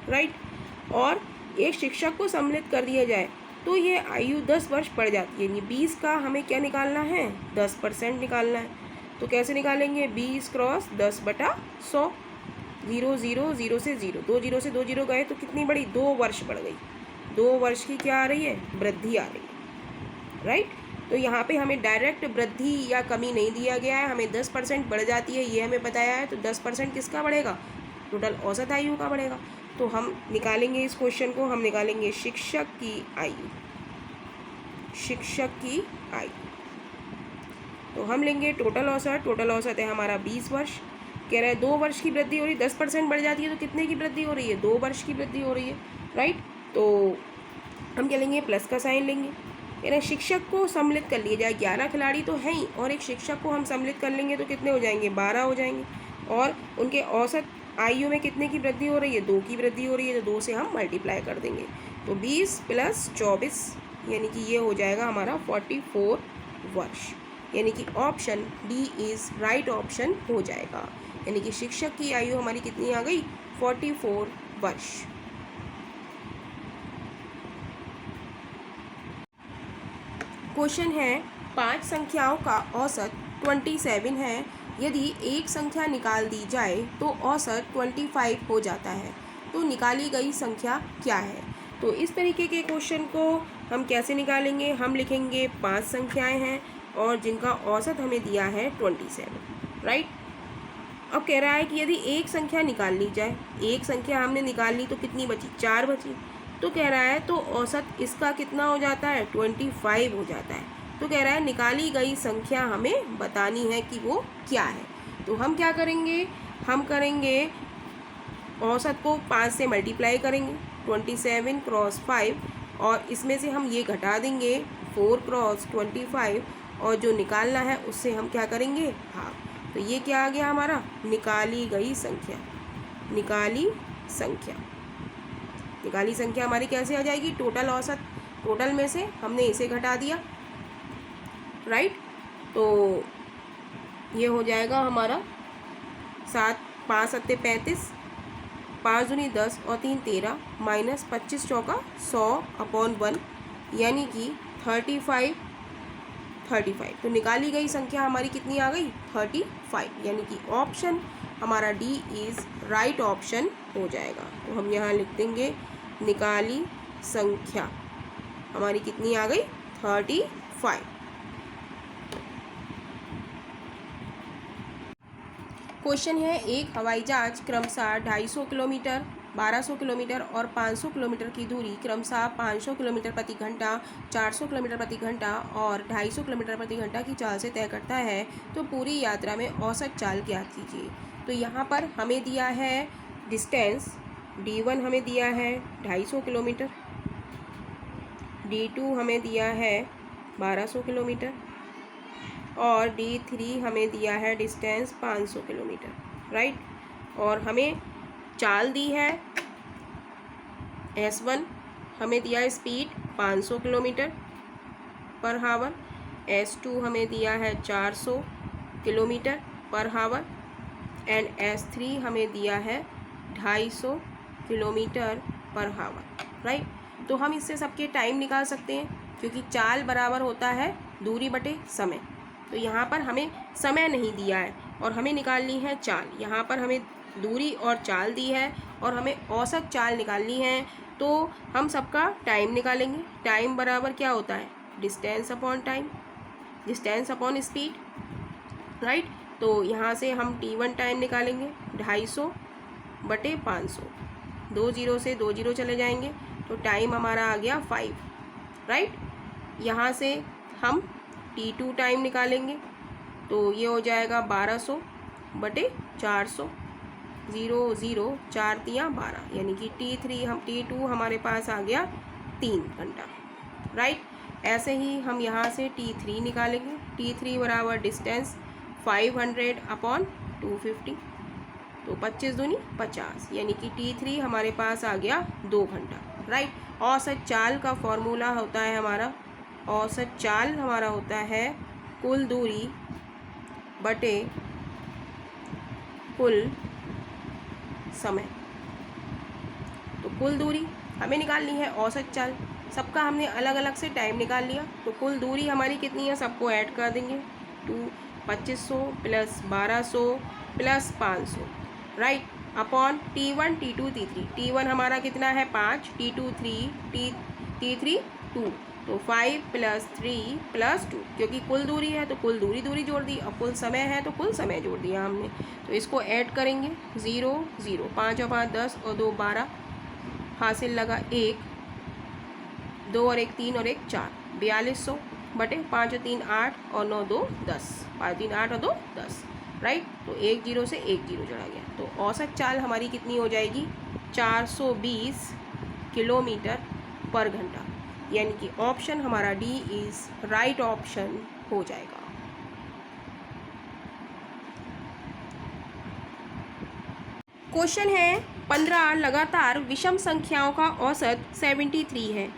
राइट, और एक शिक्षक को सम्मिलित कर दिया जाए तो ये आयु 10 वर्ष बढ़ जाती है, यानी 20 का हमें क्या निकालना है 10% निकालना है, तो कैसे निकालेंगे 20 क्रॉस 10/100, 0 0 0 से 0, 2 0 से 2 0 गए तो कितनी बढ़ी 2 वर्ष बढ़ गई, 2 वर्ष की क्या आ रही है वृद्धि आ रही है, राइट। तो यहाँ पे हमें डायरेक्ट वृद्धि या कमी नहीं दिया गया है, हमें 10% बढ़ जाती है ये हमें बताया है, तो 10% किसका बढ़ेगा टोटल औसत आयु का बढ़ेगा। तो हम निकालेंगे इस क्वेश्चन को, हम निकालेंगे शिक्षक की आयु, शिक्षक की आयु, तो हम लेंगे टोटल औसत, टोटल औसत है हमारा 20 वर्ष, कह रहा है 2 वर्ष की वृद्धि हो रही है, 10% बढ़ जाती है तो कितने की वृद्धि हो रही है 2 वर्ष की वृद्धि हो रही है, राइट। तो हम क्या लेंगे प्लस का साइन लेंगे, यानी शिक्षक को सम्मिलित कर लिया जाए, 11 खिलाड़ी तो हैं ही और एक शिक्षक को हम सम्मिलित कर लेंगे तो कितने हो जाएंगे 12 हो जाएंगे, और उनके औसत आयु में कितने की वृद्धि हो रही है 2 की वृद्धि हो रही है, तो 2 से हम मल्टीप्लाई कर देंगे, तो 20 + 24 यानी कि ये हो जाएगा हमारा 44 वर्ष, यानी कि option D is right option हो जाएगा। यानी कि शिक्षक की आयु हमारी कितनी आ गई? 44 वर्ष। क्वेश्चन है 5 संख्याओं का औसत 27 है। यदि एक संख्या निकाल दी जाए तो औसत 25 हो जाता है, तो निकाली गई संख्या क्या है? तो इस तरीके के क्वेश्चन को हम कैसे निकालेंगे? हम लिखेंगे 5 संख्याएं हैं और जिनका औसत हमें दिया है 27, राइट। अब कह रहा है कि यदि एक संख्या निकाल ली जाए, एक संख्या हमने निकाल ली तो कितनी बची? 4 बची। तो कह रहा है तो औसत इसका कितना हो जाता है? 25 हो जाता है। तो कह रहा है निकाली गई संख्या हमें बतानी है कि वो क्या है। तो हम क्या करेंगे? हम करेंगे औसत को 5 से मल्टीप्लाई करेंगे, 27 क्रॉस 5, और इसमें से हम ये घटा देंगे 4 क्रॉस 25, और जो निकालना है उससे हम क्या करेंगे? भाग। तो ये क्या आ गया हमारा? निकाली गई संख्या। निकाली संख्या, निकाली संख्या हमारी कैसे आ जाएगी? टोटल औसत, टोटल में से हमने इसे घटा दिया, राइट। तो ये हो जाएगा हमारा 7 5 सत्ते 35, 5 दूनी 10 और 3 13, माइनस 25 चौका 100/1, यानी कि 35। तो निकाली गई संख्या हमारी कितनी आ गई? 35, यानी कि ऑप्शन हमारा डी इज़ राइट ऑप्शन हो जाएगा। तो हम यहाँ लिख देंगे निकाली संख्या हमारी कितनी आ गई? 35। क्वेश्चन है एक हवाई जहाज क्रमशः 250 किलोमीटर, 1200 किलोमीटर और 500 किलोमीटर की दूरी क्रमशः 500 किलोमीटर प्रति घंटा, 400 किलोमीटर प्रति घंटा और 250 किलोमीटर प्रति घंटा की चाल से तय करता है, तो पूरी यात्रा में औसत चाल ज्ञात कीजिए। तो यहाँ पर हमें दिया है डिस्टेंस d1 हमें दिया है 250 किलोमीटर, d2 हमें दिया है 1200 किलोमीटर और d3 हमें दिया है डिस्टेंस 500 किलोमीटर, राइट। और हमें चाल दी है s1, हमें दिया है स्पीड 500 किलोमीटर पर हावर, s2 हमें दिया है 400 किलोमीटर पर हावर एंड s3 हमें दिया है 250 किलोमीटर पर हावर, राइट। तो हम इससे सबके टाइम निकाल सकते हैं, क्योंकि चाल बराबर होता है दूरी बटे समय। तो यहाँ पर हमें समय नहीं दिया है और हमें निकालनी है चाल। यहाँ पर हमें दूरी और चाल दी है और हमें औसत चाल निकालनी है, तो हम सबका टाइम निकालेंगे। टाइम बराबर क्या होता है? Distance upon time, distance upon speed, right. तो यहाँ से हम t1 टाइम निकालेंगे 250/500, 2 0 से 2 0 चले जाएंगे, तो टाइम हमारा आ गया 5, राइट। यहाँ से हम t2 टाइम निकालेंगे, तो ये हो जाएगा 1200/400, 0 0 4 3 12, यानी कि t2 हमारे पास आ गया 3 घंटा, राइट। ऐसे ही हम यहाँ से t3 निकालेंगे। t3 बराबर डिस्टेंस 500/250, तो 25 दूनी 50, यानी कि t3 हमारे पास आ गया 2 घंटा, राइट। औसत चाल का फॉर्मूला होता है हमारा, औसत चाल हमारा होता है कुल दूरी बटे कुल समय। तो कुल दूरी हमें निकालनी है, औसत चाल सबका हमने अलग अलग से टाइम निकाल लिया, तो कुल दूरी हमारी कितनी है सबको ऐड कर देंगे, 2500 plus 1200 plus 500, right, upon t1 t2 t3। t1 हमारा कितना है 5, t2 3, t3 2, तो 5 + 3 + 2, क्योंकि कुल दूरी है तो कुल दूरी जोड़ दी, और कुल समय है तो कुल समय जोड़ दिया हमने। तो इसको ऐड करेंगे 0 0, 5 और 5 10 और 2 12, हासिल लगा 1, 2 और 1 3 और 1 4, 4200/5 और 3 8 और 9 2 10, 5 3 8 और 2 10, राइट। तो 1 0 से 1 0 जोड़ा गया, तो औसत चाल हमारी कितनी हो जाएगी? 420 किलोमीटर पर घंटा, यानी कि ऑप्शन हमारा डी इज़ राइट ऑप्शन हो जाएगा। क्वेश्चन है 15 लगातार विषम संख्याओं का औसत 73 है।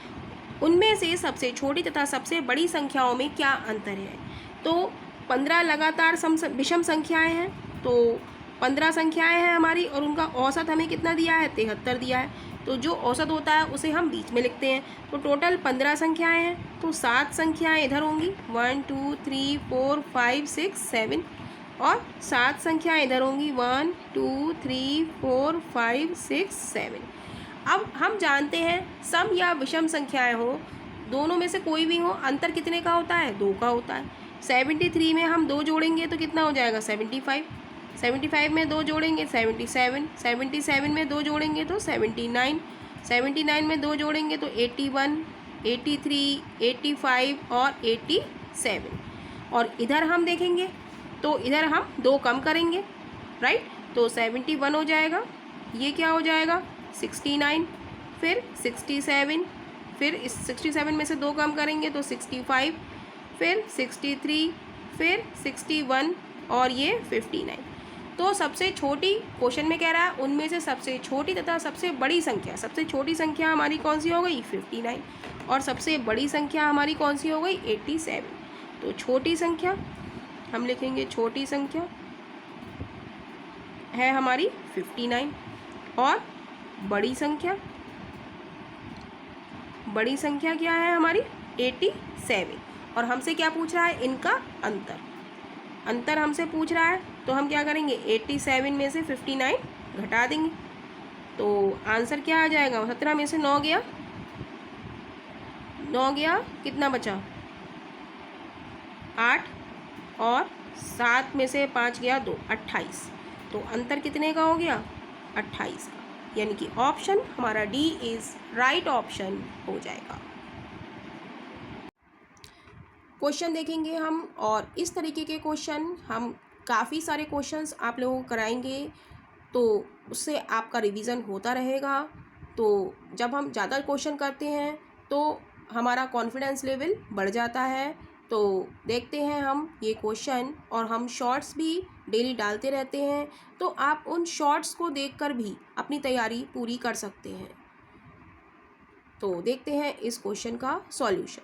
उनमें से सबसे छोटी तथा सबसे बड़ी संख्याओं में क्या अंतर है? तो 15 लगातार विषम संख्याएं हैं, तो 15 संख्याएं हैं हमारी और उनका औसत हमें कितना दिया है, 73 दिया है। तो जो औसत होता है उसे हम बीच में लिखते हैं। तो टोटल 15 संख्याएं हैं, तो 7 संख्याएं इधर होंगी, 1 2 3 4 5 6 7, और 7 संख्याएं इधर होंगी, 1 2 3 4 5 6 7। अब हम जानते हैं सम या विषम संख्याएं हो, दोनों में से कोई भी हो, अंतर कितने का होता है, 2 का होता है। 73 में हम 2 जोड़ेंगे तो कितना हो जाएगा, 75। 75 में 2 जोड़ेंगे 77, 77 में 2 जोड़ेंगे तो 79, 79 में 2 जोड़ेंगे तो 81, 83, 85 और 87। और इधर हम देखेंगे तो इधर हम 2 कम करेंगे, राइट, तो 71 हो जाएगा। ये क्या हो जाएगा, 69, फिर 67, फिर इस 67 में से 2 कम करेंगे तो 65, फिर 63, फिर 61 और ये 59। तो सबसे छोटी, क्वेश्चन में कह रहा है उनमें से सबसे छोटी तथा सबसे बड़ी संख्या, सबसे छोटी संख्या हमारी कौन सी हो गई, 59, और सबसे बड़ी संख्या हमारी कौन सी हो गई, 87। तो छोटी संख्या हम लिखेंगे, छोटी संख्या है हमारी 59, और बड़ी संख्या क्या है हमारी 87। और हमसे क्या पूछ रहा है, इनका अंतर हमसे पूछ रहा है। तो हम क्या करेंगे, 87 में से 59 घटा देंगे, तो आंसर क्या आ जाएगा, 17 में से 9 गया, कितना बचा, 8, और 7 में से 5 गया 2, 28। तो अंतर कितने का हो गया, 28 का, यानी कि ऑप्शन हमारा डी इज़ राइट ऑप्शन हो जाएगा। क्वेश्चन देखेंगे हम, और इस तरीके के क्वेश्चन हम काफ़ी सारे क्वेश्चंस आप लोगों को कराएंगे, तो उससे आपका रिवीजन होता रहेगा। तो जब हम ज़्यादा क्वेश्चन करते हैं तो हमारा कॉन्फिडेंस लेवल बढ़ जाता है। तो देखते हैं हम ये क्वेश्चन, और हम शॉर्ट्स भी डेली डालते रहते हैं, तो आप उन शॉर्ट्स को देखकर भी अपनी तैयारी पूरी कर सकते हैं। तो देखते हैं इस क्वेश्चन का सॉल्यूशन।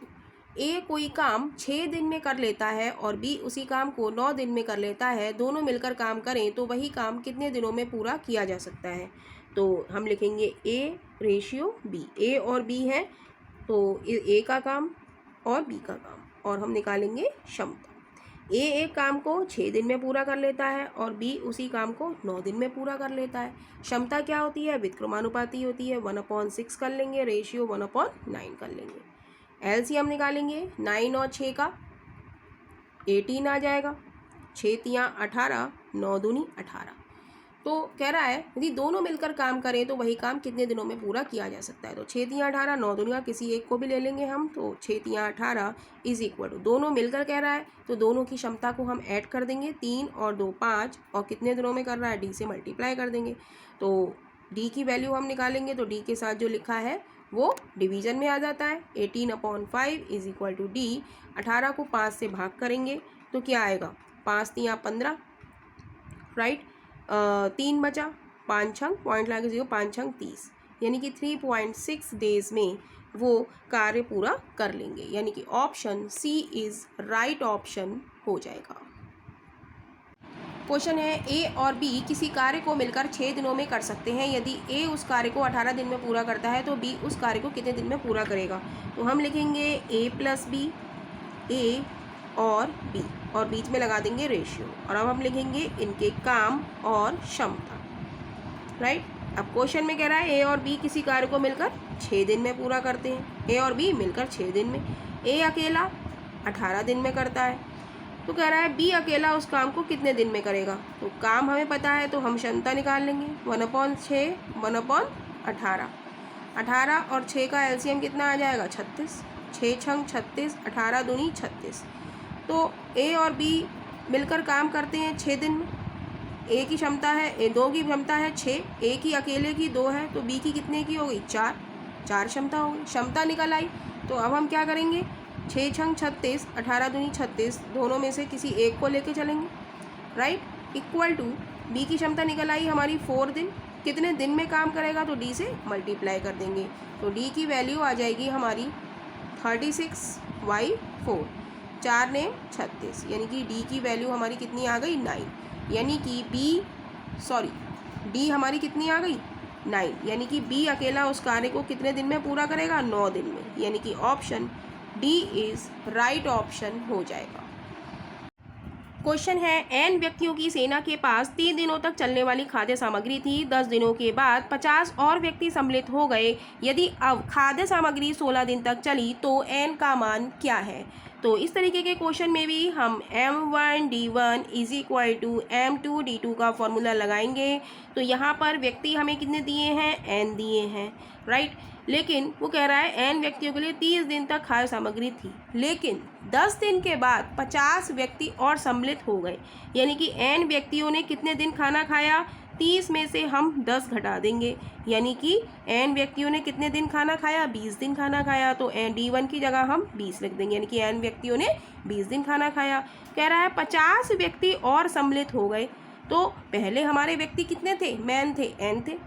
ए कोई काम 6 दिन में कर लेता है और बी उसी काम को 9 दिन में कर लेता है, दोनों मिलकर काम करें तो वही काम कितने दिनों में पूरा किया जा सकता है। तो हम लिखेंगे ए रेशियो बी, ए और बी है, तो ए का काम और बी का काम, और हम निकालेंगे क्षमता। ए एक काम को 6 दिन में पूरा कर लेता है और बी उसी काम को 9 दिन में पूरा कर लेता है। क्षमता क्या होती है, व्युत्क्रमानुपाती होती है, 1/6 कर लेंगे, रेशियो 1/9 कर लेंगे। एलसीएम निकालेंगे 9 और 6 का, 18 आ जाएगा, 6 तियाँ 18, 9 दूनी 18। तो कह रहा है यदि दोनों मिलकर काम करें तो वही काम कितने दिनों में पूरा किया जा सकता है। तो 6 तियाँ 18, 9 दूनी, किसी एक को भी ले लेंगे हम, तो 6 तियाँ 18 इज इक्वल टू, दोनों मिलकर कह रहा है तो दोनों की क्षमता को हम ऐड कर देंगे, 3 और 2 5, और कितने दिनों में कर रहा है, डी से मल्टीप्लाई कर देंगे। तो डी की वैल्यू हम निकालेंगे, तो डी के साथ जो लिखा है वो डिवीज़न में आ जाता है, 18/5 इज इक्वल टू डी। 18 को 5 से भाग करेंगे तो क्या आएगा, 5 तियाँ 15, राइट, 3 बचा, 5 छंग पॉइंट लगा 0, 5 छंग 30, यानी कि 3.6 डेज में वो कार्य पूरा कर लेंगे, यानी कि option C is right option हो जाएगा। क्वेश्चन है ए और बी किसी कार्य को मिलकर 6 दिनों में कर सकते हैं। यदि ए उस कार्य को 18 दिन में पूरा करता है तो बी उस कार्य को कितने दिन में पूरा करेगा। तो हम लिखेंगे ए प्लस बी, ए और बी, और बीच में लगा देंगे रेशियो, और अब हम लिखेंगे इनके काम और क्षमता, राइट। अब क्वेश्चन में कह रहा है ए और बी किसी कार्य को मिलकर 6 दिन में पूरा करते हैं। ए और बी मिलकर 6 दिन में, ए अकेला 18 दिन में करता है, तो कह रहा है बी अकेला उस काम को कितने दिन में करेगा। तो काम हमें पता है तो हम क्षमता निकाल लेंगे, 1/6, 1/18, 18 और 6 का एलसीएम कितना आ जाएगा, 36, 6 छंग 36, 18 दूनी 36। तो ए और बी मिलकर काम करते हैं 6 दिन में। ए की क्षमता है, दो की क्षमता है 6, ए की अकेले की 2 है, तो बी की कितने की हो गई, 4 क्षमता हो गई, क्षमता निकल आई। तो अब हम क्या करेंगे, 6 छंग 36, 18 दूनी 36, दोनों में से किसी एक को लेके चलेंगे, राइट, इक्वल टू बी की क्षमता निकल आई हमारी 4 दिन, कितने दिन में काम करेगा, तो डी से मल्टीप्लाई कर देंगे, तो डी की वैल्यू आ जाएगी हमारी 36/4। 4 ने 36, यानी कि डी की वैल्यू हमारी कितनी आ गई 9, यानी कि डी हमारी कितनी आ गई 9, यानी कि बी अकेला उस कार्य को कितने दिन में पूरा करेगा 9 दिन में, यानी कि option D is right option हो जाएगा। क्वेश्चन है, एन व्यक्तियों की सेना के पास 3 दिनों तक चलने वाली खाद्य सामग्री थी। 10 दिनों के बाद 50 और व्यक्ति सम्मिलित हो गए। यदि अब खाद्य सामग्री 16 दिन तक चली तो एन का मान क्या है। तो इस तरीके के क्वेश्चन में भी हम M1D1 is equal to M2D2 का फॉर्मूला लगाएंगे। तो यहाँ पर व्यक्ति हमें कितने दिए हैं, एन दिए हैं, राइट। लेकिन वो कह रहा है एन व्यक्तियों के लिए 30 दिन तक खाद्य सामग्री थी, लेकिन 10 दिन के बाद 50 व्यक्ति और सम्मिलित हो गए, यानी कि एन व्यक्तियों ने कितने दिन खाना खाया, 30 में से हम 10 घटा देंगे, यानी कि एन व्यक्तियों ने कितने दिन खाना खाया, 20 दिन खाना खाया। तो D1 की जगह हम 20 लिख देंगे, यानी कि एन व्यक्तियों ने 20 दिन खाना खाया। कह रहा है 50 व्यक्ति और सम्मिलित हो गए। तो पहले हमारे व्यक्ति कितने थे, मैन थे, एन थे,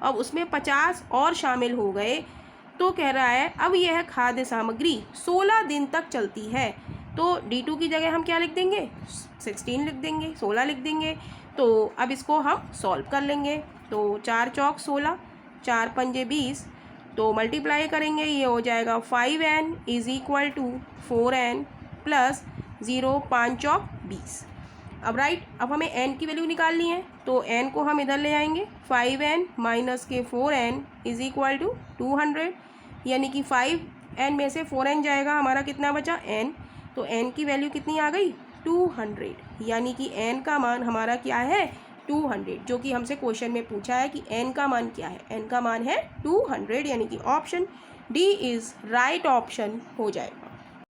अब उसमें 50 और शामिल हो गए। तो कह रहा है अब यह खाद्य सामग्री 16 दिन तक चलती है। तो D2 की जगह हम क्या लिख देंगे, 16 लिख देंगे, 16 लिख देंगे। तो अब इसको हम सॉल्व कर लेंगे। तो 4 चौक 16, 4 पंजे 20, तो मल्टीप्लाई करेंगे, ये हो जाएगा 5n is equal to 4n plus 0, 5 चौक 20। अब राइट, अब हमें n की वैल्यू निकालनी है, तो n को हम इधर ले आएंगे, 5n माइनस के 4n इज इक्वल टू 200, यानी कि 5n में से 4n जाएगा, हमारा कितना बचा n। तो n की वैल्यू कितनी आ गई 200, यानी कि n का मान हमारा क्या है 200, जो कि हमसे क्वेश्चन में पूछा है कि n का मान क्या है, n का मान है 200, यानी कि option D is right option हो जाएगा।